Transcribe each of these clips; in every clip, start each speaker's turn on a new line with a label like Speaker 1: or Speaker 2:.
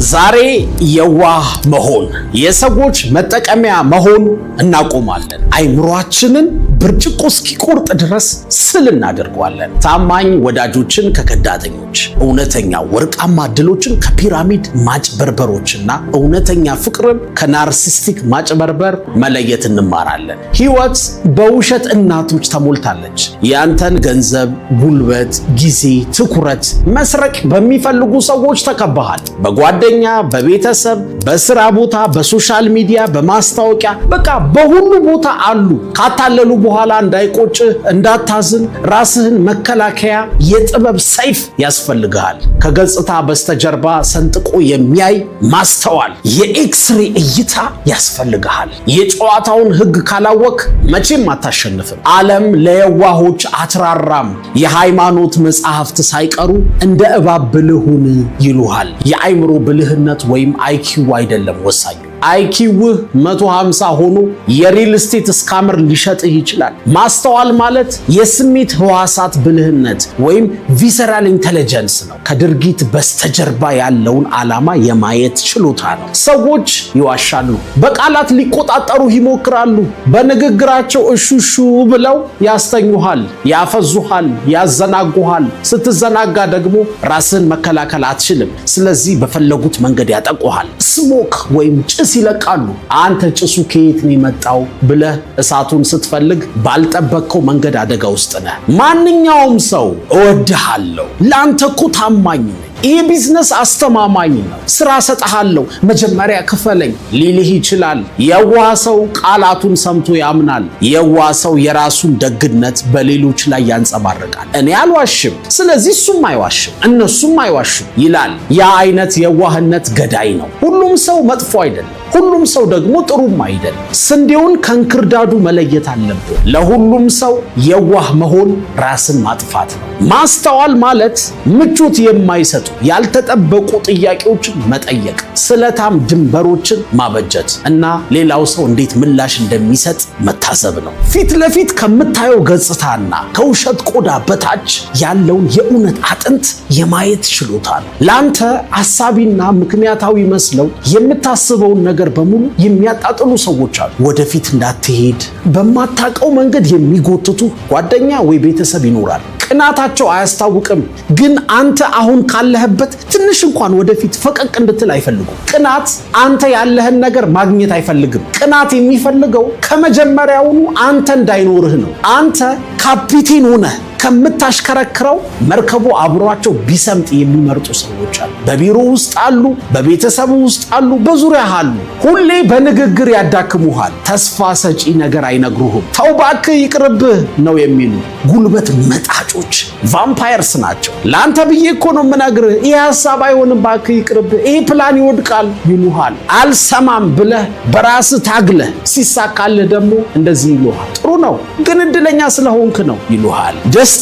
Speaker 1: ዛሬ የዋህ መሆን የሰዎች መጠቀሚያ መሆን እናቆማለን። አይምሯችንን ብርጭቆ እስኪቆርጥ ድረስ ስል እናደርገዋለን። ታማኝ ወዳጆችን ከከዳተኞች፣ እውነተኛ ወርቃማ እድሎችን ከፒራሚድ ማጭበርበሮችና እውነተኛ ፍቅርን ከናርሲስቲክ ማጭበርበር መለየት እንማራለን። ህይወት በውሸት እናቶች ተሞልታለች። ያንተን ገንዘብ፣ ጉልበት፣ ጊዜ፣ ትኩረት መስረቅ በሚፈልጉ ሰዎች ተከበሃል። በጓደኛ፣ በቤተሰብ፣ በስራ ቦታ፣ በሶሻል ሚዲያ፣ በማስታወቂያ በቃ በሁሉ ቦታ አሉ። ካታለሉ በኋላ እንዳይቆጭህ፣ እንዳታዝን ራስህን መከላከያ የጥበብ ሰይፍ ያስፈልግሃል። ከገጽታ በስተጀርባ ሰንጥቆ የሚያይ ማስተዋል የኤክስሬ እይታ ያስፈልግሃል። የጨዋታውን ህግ ካላወቅ መቼም አታሸንፍም። ዓለም ለየዋሆች አትራራም። የሃይማኖት መጽሐፍት ሳይቀሩ እንደ እባብ ብልህ ሁን ይሉሃል። የአይምሮ ብልህነት ወይም አይኪው አይደለም ወሳኙ። አይኪውህ 150 ሆኖ የሪል ስቴት ስካመር ሊሸጥህ ይችላል። ማስተዋል ማለት የስሜት ህዋሳት ብልህነት ወይም ቪሰራል ኢንተለጀንስ ነው። ከድርጊት በስተጀርባ ያለውን ዓላማ የማየት ችሎታ ነው። ሰዎች ይዋሻሉ፣ በቃላት ሊቆጣጠሩ ይሞክራሉ። በንግግራቸው እሹሹ ብለው ያስተኙሃል፣ ያፈዙሃል፣ ያዘናጉሃል። ስትዘናጋ ደግሞ ራስን መከላከል አትችልም። ስለዚህ በፈለጉት መንገድ ያጠቁሃል። ስሞክ ወይም ጭስ ይለቃሉ። አንተ ጭሱ ከየት ነው የመጣው ብለህ እሳቱን ስትፈልግ ባልጠበቅከው መንገድ አደጋ ውስጥ ነህ። ማንኛውም ሰው እወድሃለሁ፣ ለአንተ እኮ ታማኝ ነኝ፣ ይህ ቢዝነስ አስተማማኝ ነው፣ ስራ ሰጥሃለሁ፣ መጀመሪያ ክፈለኝ ሊልህ ይችላል። የዋህ ሰው ቃላቱን ሰምቶ ያምናል። የዋህ ሰው የራሱን ደግነት በሌሎች ላይ ያንጸባርቃል። እኔ አልዋሽም፣ ስለዚህ እሱም አይዋሽም፣ እነሱም አይዋሽም ይላል። ያ አይነት የዋህነት ገዳይ ነው። ሁሉም ሰው መጥፎ አይደለም፣ ሁሉም ሰው ደግሞ ጥሩም አይደለም። ስንዴውን ከእንክርዳዱ መለየት አለብን። ለሁሉም ሰው የዋህ መሆን ራስን ማጥፋት ነው። ማስተዋል ማለት ምቾት የማይሰጡ ያልተጠበቁ ጥያቄዎችን መጠየቅ፣ ስለታም ድንበሮችን ማበጀት እና ሌላው ሰው እንዴት ምላሽ እንደሚሰጥ መታዘብ ነው። ፊት ለፊት ከምታየው ገጽታና ከውሸት ቆዳ በታች ያለውን የእውነት አጥንት የማየት ችሎታ ነው። ለአንተ አሳቢና ምክንያታዊ መስለው የምታስበውን ነገር በሙሉ የሚያጣጥሉ ሰዎች አሉ። ወደፊት እንዳትሄድ በማታውቀው መንገድ የሚጎትቱ ጓደኛ ወይ ቤተሰብ ይኖራል። ቅናታቸው አያስታውቅም፣ ግን አንተ አሁን ካለህበት ትንሽ እንኳን ወደፊት ፈቀቅ እንድትል አይፈልጉም። ቅናት አንተ ያለህን ነገር ማግኘት አይፈልግም። ቅናት የሚፈልገው ከመጀመሪያውኑ አንተ እንዳይኖርህ ነው። አንተ ካፒቴን ሆነህ ከምታሽከረክረው መርከቡ አብሯቸው ቢሰምጥ የሚመርጡ ሰዎች አሉ። በቢሮ ውስጥ አሉ፣ በቤተሰብ ውስጥ አሉ፣ በዙሪያህ አሉ። ሁሌ በንግግር ያዳክሙሃል። ተስፋ ሰጪ ነገር አይነግሩህም። ተው እባክህ ይቅርብህ ነው የሚሉ ጉልበት መጣጮች ቫምፓየርስ ናቸው። ለአንተ ብዬ እኮ ነው የምነግርህ፣ ይህ ሀሳብ አይሆንም፣ እባክህ ይቅርብህ፣ ይህ ፕላን ይወድቃል ይሉሃል። አልሰማም ብለህ በራስህ ታግለህ ሲሳካልህ ደግሞ እንደዚህ ይሉሃል፣ ጥሩ ነው ግን እድለኛ ስለሆንክ ነው ይሉሃል። ደስተኛ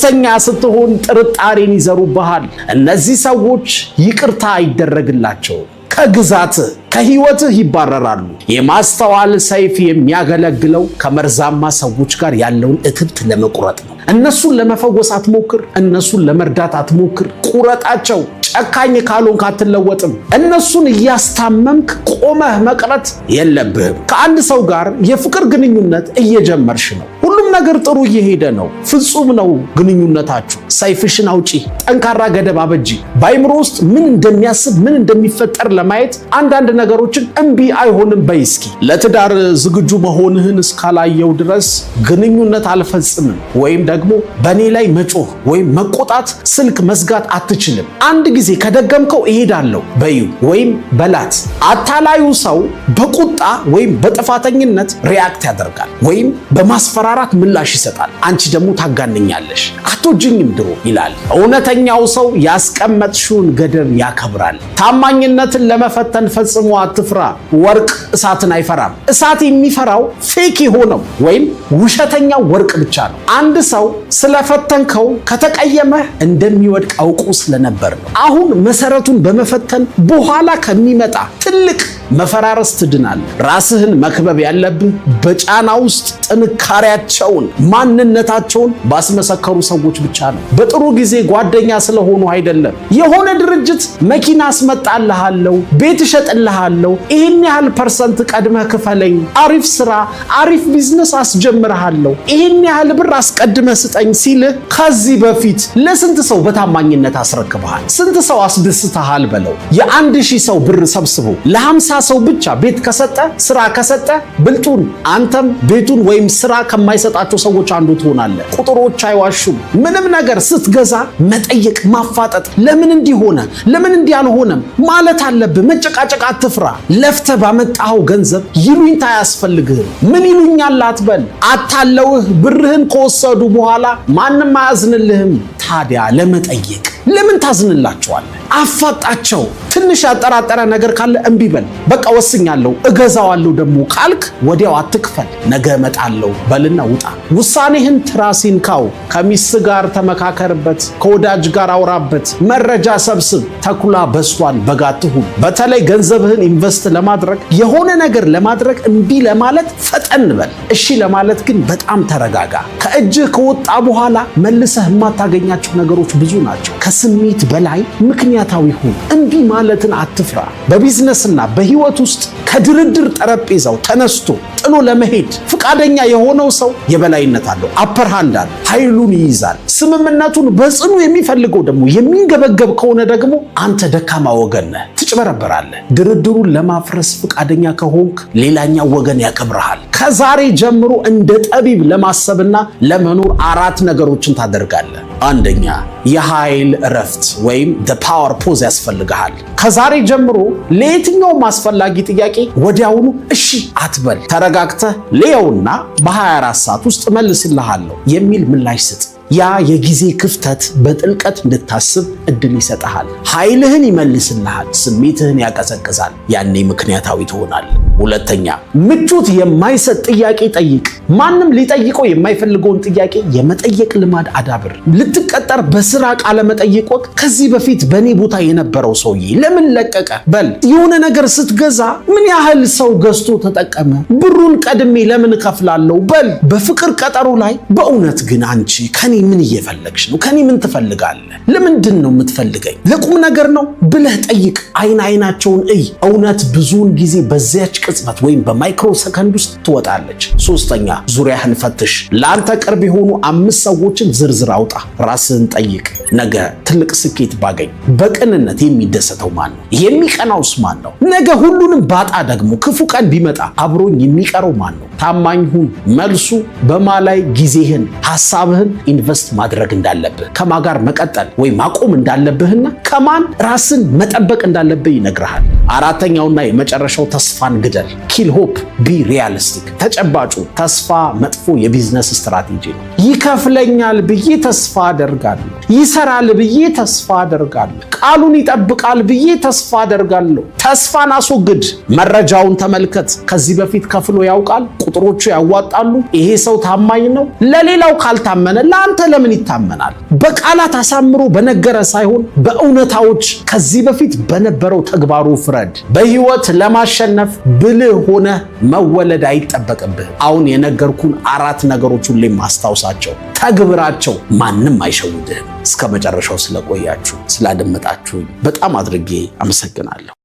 Speaker 1: ስትሆን ጥርጣሬን ይዘሩብሃል። እነዚህ ሰዎች ይቅርታ አይደረግላቸውም። ከግዛትህ ከህይወትህ ይባረራሉ። የማስተዋል ሰይፍ የሚያገለግለው ከመርዛማ ሰዎች ጋር ያለውን እትብት ለመቁረጥ ነው። እነሱን ለመፈወስ አትሞክር፣ እነሱን ለመርዳት አትሞክር። ቁረጣቸው። ጨካኝ ካልሆንክ አትለወጥም። እነሱን እያስታመምክ ቆመህ መቅረት የለብህም። ከአንድ ሰው ጋር የፍቅር ግንኙነት እየጀመርሽ ነው። ሁሉም ነገር ጥሩ እየሄደ ነው። ፍጹም ነው ግንኙነታችሁ። ሰይፍሽን አውጪ፣ ጠንካራ ገደብ አበጂ። በአይምሮ ውስጥ ምን እንደሚያስብ ምን እንደሚፈጠር ለማየት አንዳንድ ነገሮችን እምቢ አይሆንም በይ እስኪ። ለትዳር ዝግጁ መሆንህን እስካላየው ድረስ ግንኙነት አልፈጽምም ወይም ደግሞ በእኔ ላይ መጮህ ወይም መቆጣት፣ ስልክ መዝጋት አትችልም። አንድ ጊዜ ከደገምከው እሄዳለሁ በዩ ወይም በላት። አታላዩ ሰው በቁጣ ወይም በጥፋተኝነት ሪያክት ያደርጋል ወይም በማስፈራራት ምላሽ ይሰጣል። አንቺ ደግሞ ታጋነኛለሽ፣ አትወጂኝም ድሮ ይላል። እውነተኛው ሰው ያስቀመጥሽውን ገደብ ያከብራል። ታማኝነትን ለመፈተን ፈጽሞ አትፍራ። ወርቅ እሳትን አይፈራም። እሳት የሚፈራው ፌክ የሆነው ወይም ውሸተኛው ወርቅ ብቻ ነው። አንድ ሰው ስለፈተንከው ከተቀየመህ እንደሚወድቅ አውቆ ስለነበር ነው። አሁን መሰረቱን በመፈተን በኋላ ከሚመጣ ትልቅ መፈራረስ ትድናለህ። ራስህን መክበብ ያለብህ በጫና ውስጥ ጥንካሬያቸውን፣ ማንነታቸውን ባስመሰከሩ ሰዎች ብቻ ነው። በጥሩ ጊዜ ጓደኛ ስለሆኑ አይደለም። የሆነ ድርጅት መኪና አስመጣልሃለሁ፣ ቤት እሸጥልሃለሁ፣ ይህን ያህል ፐርሰንት ቀድመህ ክፈለኝ፣ አሪፍ ስራ፣ አሪፍ ቢዝነስ አስጀምርሃለሁ፣ ይህን ያህል ብር አስቀድመህ ስጠኝ ሲልህ ከዚህ በፊት ለስንት ሰው በታማኝነት አስረክበሃል? ስንት ሰው አስደስተሃል በለው። የ1000 ሰው ብር ሰብስቦ ለ50 ሰው ብቻ ቤት ከሰጠ፣ ስራ ከሰጠ፣ ብልጡን አንተም ቤቱን ወይም ስራ ከማይሰጣቸው ሰዎች አንዱ ትሆናለህ። ቁጥሮች አይዋሹም። ምንም ነገር ስትገዛ መጠየቅ፣ ማፋጠጥ፣ ለምን እንዲህ ሆነ፣ ለምን እንዲህ አልሆነም ማለት አለብህ። መጨቃጨቅ አትፍራ። ለፍተህ ባመጣኸው ገንዘብ ይሉኝታ አያስፈልግህም። ምን ይሉኛል አትበል። አታለውህ ብርህን ከወሰዱ በኋላ ማንም አያዝንልህም። ታዲያ ለመጠየቅ ለምን ታዝንላቸዋለህ? አፋጣቸው። ትንሽ ያጠራጠረ ነገር ካለ እምቢ በል። በቃ ወስኛለሁ እገዛዋለሁ ደግሞ ካልክ ወዲያው አትክፈል። ነገ እመጣለሁ በልና ውጣ። ውሳኔህን ትራሲን ካው። ከሚስት ጋር ተመካከርበት፣ ከወዳጅ ጋር አውራበት፣ መረጃ ሰብስብ። ተኩላ በስቷን በግ አትሁን። በተለይ ገንዘብህን ኢንቨስት ለማድረግ የሆነ ነገር ለማድረግ እምቢ ለማለት ፈጠን በል። እሺ ለማለት ግን በጣም ተረጋጋ። ከእጅህ ከወጣ በኋላ መልሰህ የማታገኛቸው ነገሮች ብዙ ናቸው። ከስሜት በላይ ምክንያታዊ ሁን። እምቢ ማለትን አትፍራ። በቢዝነስና በህይወት ውስጥ ከድርድር ጠረጴዛው ተነስቶ ጥሎ ለመሄድ ፍቃደኛ የሆነው ሰው የበላይነት አለው። አፐር ሃንድ አለው። ኃይሉን ይይዛል። ስምምነቱን በጽኑ የሚፈልገው ደግሞ የሚንገበገብ ከሆነ ደግሞ አንተ ደካማ ወገን ነህ፣ ትጭበረበራለህ። ድርድሩን ለማፍረስ ፍቃደኛ ከሆንክ ሌላኛው ወገን ያከብርሃል። ከዛሬ ጀምሮ እንደ ጠቢብ ለማሰብና ለመኖር 4 ነገሮችን ታደርጋለህ። አንደኛ፣ የኃይል እረፍት ወይም ፓወር ፖዝ ያስፈልግሃል። ከዛሬ ጀምሮ ለየትኛውም አስፈላጊ ጥያቄ ወዲያውኑ እሺ አትበል። ተረጋግተህ ሌየውና በ24 ሰዓት ውስጥ መልስልሃለሁ የሚል ምላሽ ስጥ። ያ የጊዜ ክፍተት በጥልቀት እንድታስብ እድል ይሰጥሃል። ኃይልህን ይመልስልሃል። ስሜትህን ያቀዘቅዛል። ያኔ ምክንያታዊ ትሆናለህ። ሁለተኛ፣ ምቾት የማይሰጥ ጥያቄ ጠይቅ። ማንም ሊጠይቀው የማይፈልገውን ጥያቄ የመጠየቅ ልማድ አዳብር። ልትቀጠር በስራ ቃለ መጠይቅ ወቅት ከዚህ በፊት በእኔ ቦታ የነበረው ሰውዬ ለምን ለቀቀ በል። የሆነ ነገር ስትገዛ ምን ያህል ሰው ገዝቶ ተጠቀመ፣ ብሩን ቀድሜ ለምን እከፍላለሁ በል። በፍቅር ቀጠሮ ላይ በእውነት ግን አንቺ ከኔ ምን እየፈለግሽ ነው? ከኔ ምን ትፈልጋለህ? ለምንድን ነው የምትፈልገኝ? ለቁም ነገር ነው ብለህ ጠይቅ። አይናቸውን እይ። እውነት ብዙውን ጊዜ በዚያች ቅጽበት ወይም በማይክሮ ሰከንድ ውስጥ ትወጣለች። ሶስተኛ፣ ዙሪያህን ፈትሽ። ለአንተ ቅርብ የሆኑ 5 ሰዎችን ዝርዝር አውጣ። ራስህን ጠይቅ። ነገ ትልቅ ስኬት ባገኝ በቅንነት የሚደሰተው ማን ነው? የሚቀናውስ ማን ነው? ነገ ሁሉንም ባጣ ደግሞ ክፉ ቀን ቢመጣ አብሮኝ የሚቀረው ማን ነው? ታማኝ ሁን። መልሱ በማ ላይ ጊዜህን፣ ሐሳብህን ኢንቨስት ማድረግ እንዳለብህ፣ ከማ ጋር መቀጠል ወይም ማቆም እንዳለብህና ከማን ራስን መጠበቅ እንዳለብህ ይነግርሃል። አራተኛውና የመጨረሻው ተስፋን ግደል። ኪል ሆፕ ቢ ሪያሊስቲክ። ተጨባጩ ተስፋ መጥፎ የቢዝነስ ስትራቴጂ ነው። ይከፍለኛል ብዬ ተስፋ አደርጋለሁ፣ ይሰራል ብዬ ተስፋ አደርጋለሁ፣ ቃሉን ይጠብቃል ብዬ ተስፋ አደርጋለሁ። ተስፋን አስወግድ። መረጃውን ተመልከት። ከዚህ በፊት ከፍሎ ያውቃል? ቁጥሮቹ ያዋጣሉ? ይሄ ሰው ታማኝ ነው? ለሌላው ካልታመነ ለአንተ ለምን ይታመናል? በቃላት አሳምሮ በነገረ ሳይሆን በእውነታዎች ከዚህ በፊት በነበረው ተግባሩ ፍረድ። በህይወት ለማሸነፍ ብልህ ሆነ መወለድ አይጠበቅብህ። አሁን የነገርኩን 4 ነገሮች ሁሌም ማስታወሳቸው፣ ተግብራቸው። ማንም አይሸውድህም። እስከ መጨረሻው ስለቆያችሁ ስላደመጣችሁኝ በጣም አድርጌ አመሰግናለሁ።